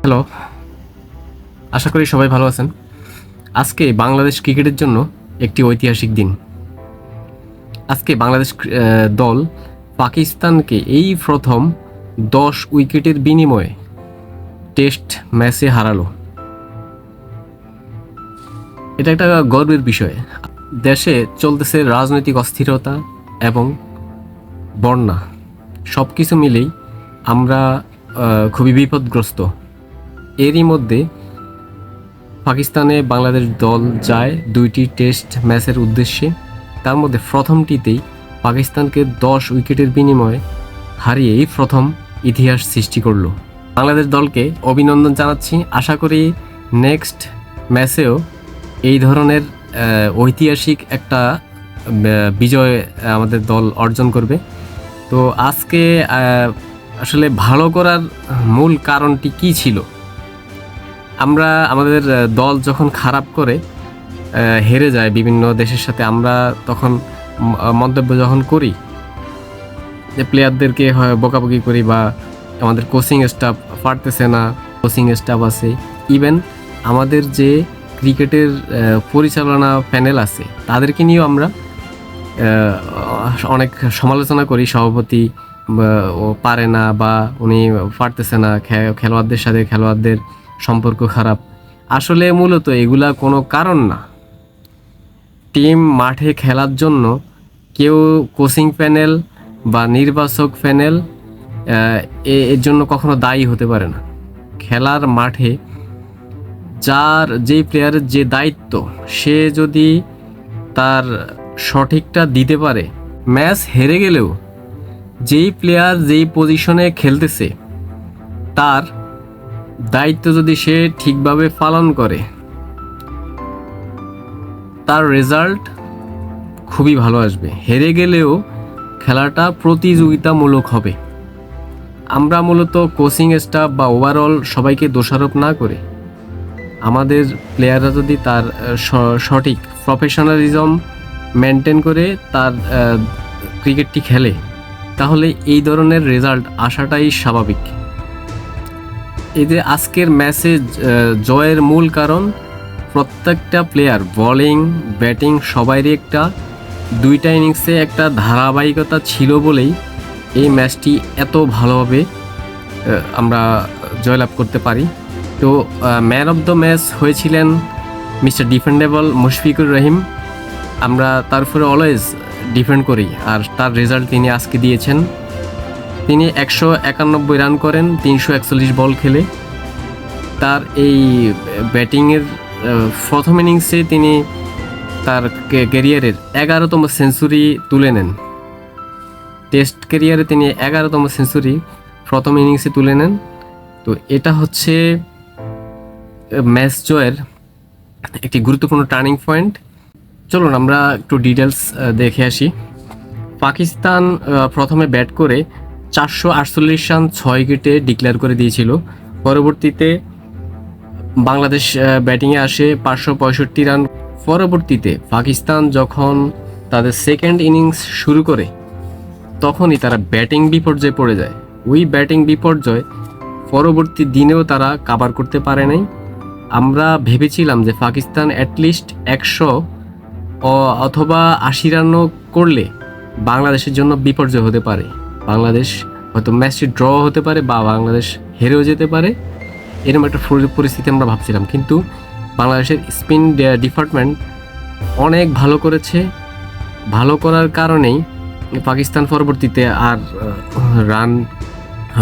Hello, আশা করি সবাই ভালো আছেন। আজকে বাংলাদেশ ক্রিকেটের জন্য একটি ঐতিহাসিক দিন। আজকে বাংলাদেশ দল পাকিস্তানকে এই প্রথম 10 উইকেটের বিনিময়ে টেস্ট ম্যাচে হারালো। এটা একটা গর্বের বিষয়। দেশে চলতেছে রাজনৈতিক অস্থিরতা এবং বন্যা, সব কিছু মিলেই আমরা খুবই বিপদগ্রস্ত। এরই মধ্যে পাকিস্তানে বাংলাদেশ দল যায় 2টি টেস্ট ম্যাচের উদ্দেশ্যে। তার মধ্যে প্রথমটিতেই পাকিস্তানকে 10 উইকেটের বিনিময়ে হারিয়ে এই প্রথম ইতিহাস সৃষ্টি করলো। বাংলাদেশ দলকে অভিনন্দন জানাচ্ছি। আশা করি নেক্সট ম্যাচেও এই ধরনের ঐতিহাসিক একটা বিজয় আমাদের দল অর্জন করবে। তো আজকে আসলে ভালো করার মূল কারণটি কী ছিল? আমরা আমাদের দল যখন খারাপ করে হেরে যায় বিভিন্ন দেশের সাথে, আমরা তখন মন্তব্য যখন করি যে প্লেয়ারদেরকে বকাবকি করি বা আমাদের কোচিং স্টাফ পারতেছে না, কোচিং স্টাফ আছে, ইভেন আমাদের যে ক্রিকেটের পরিচালনা প্যানেল আছে তাদেরকে নিয়েও আমরা অনেক সমালোচনা করি। সভাপতি ও পারে না বা উনি পারতেছে না, খেলোয়াড়দের সাথে খেলোয়াড়দের সম্পর্ক খারাপ। আসলে মূলত এগুলা কোনো কারণ না। টিম মাঠে খেলার জন্য কেউ কোচিং প্যানেল বা নির্বাচক প্যানেল এর জন্য কখনো দায়ী হতে পারে না। খেলার মাঠে যেই প্লেয়ারের যে দায়িত্ব, সে যদি তার সঠিকটা দিতে পারে, ম্যাচ হেরে গেলেও যেই প্লেয়ার যেই পজিশনে খেলতেছে তার দায়িত্ব যদি সে ঠিকভাবে পালন করে, তার রেজাল্ট খুবই ভালো আসবে। হেরে গেলেও খেলাটা প্রতিযোগিতামূলক হবে। আমরা মূলত কোচিং স্টাফ বা ওভারঅল সবাইকে দোষারোপ না করে আমাদের প্লেয়াররা যদি তার সঠিক প্রফেশনালিজম মেনটেন করে তার ক্রিকেটটি খেলে, তাহলে এই ধরনের রেজাল্ট আসাটাই স্বাভাবিক। এই যে আজকের ম্যাচে জয়ের মূল কারণ, প্রত্যেকটা প্লেয়ার বোলিং ব্যাটিং সবারই একটা 2টা ইনিংসে একটা ধারাবাহিকতা ছিল বলেই এই ম্যাচটি এত ভালোভাবে আমরা জয়লাভ করতে পারি। তো ম্যান অফ দ্য ম্যাচ হয়েছিলেন মিস্টার ডিফেন্ডেবল মুশফিকুর রহিম। আমরা তার উপরে অলওয়েজ ডিফেন্ড করি, আর তার রেজাল্ট তিনি আজকে দিয়েছেন। তিনি 191 রান করেন 341 বল খেলে। তার এই ব্যাটিংয়ের প্রথম ইনিংসে তিনি তার ক্যারিয়ারের 11তম সেঞ্চুরি তুলে নেন। টেস্ট ক্যারিয়ারে তিনি 11তম সেঞ্চুরি প্রথম ইনিংসে তুলে নেন। তো এটা হচ্ছে ম্যাচ জয়ের একটি গুরুত্বপূর্ণ টার্নিং পয়েন্ট। চলুন আমরা একটু ডিটেলস দেখে আসি। পাকিস্তান প্রথমে ব্যাট করে 448 রান 6 উইকেটে ডিক্লেয়ার করে দিয়েছিল। পরবর্তীতে বাংলাদেশ ব্যাটিংয়ে আসে 565 রান। পরবর্তীতে পাকিস্তান যখন তাদের সেকেন্ড ইনিংস শুরু করে, তখনই তারা ব্যাটিং বিপর্যয়ে পড়ে যায়। ওই ব্যাটিং বিপর্যয় পরবর্তী দিনেও তারা কাভার করতে পারে নাই। আমরা ভেবেছিলাম যে পাকিস্তান অ্যাটলিস্ট 100 অথবা 80 রানও করলে বাংলাদেশের জন্য বিপর্যয় হতে পারে। বাংলাদেশ হয়তো ম্যাচটি ড্র হতে পারে বা বাংলাদেশ হেরেও যেতে পারে, এরকম একটা পরিস্থিতি আমরা ভাবছিলাম। কিন্তু বাংলাদেশের স্পিন ডিপার্টমেন্ট অনেক ভালো করেছে। ভালো করার কারণেই পাকিস্তান পরবর্তীতে আর রান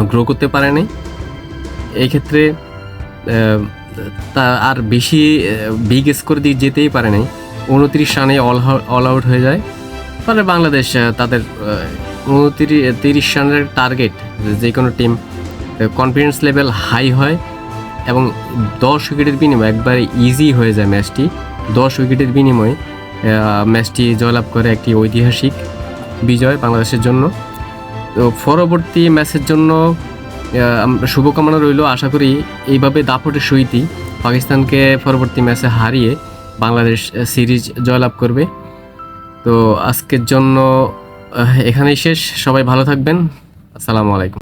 গ্রো করতে পারে নাই। এই ক্ষেত্রে তা আর বেশি বিগ স্কোর দিয়ে যেতেই পারে নাই। 29 রানে অল আউট হয়ে যায়। ফলে বাংলাদেশ তাদের 30 রানের টার্গেট, যে কোনো টিম কনফিডেন্স লেভেল হাই হয় এবং 10 উইকেটের বিনিময়ে একবারে ইজি হয়ে যায় ম্যাচটি। 10 উইকেটের বিনিময়ে ম্যাচটি জয়লাভ করে একটি ঐতিহাসিক বিজয় বাংলাদেশের জন্য। তো পরবর্তী ম্যাচের জন্য শুভকামনা রইল। আশা করি এইভাবে দাপটের সহিতই পাকিস্তানকে পরবর্তী ম্যাচে হারিয়ে বাংলাদেশ সিরিজ জয়লাভ করবে। তো আজকের জন্য এখানেই শেষ। সবাই ভালো থাকবেন। আসসালামু আলাইকুম।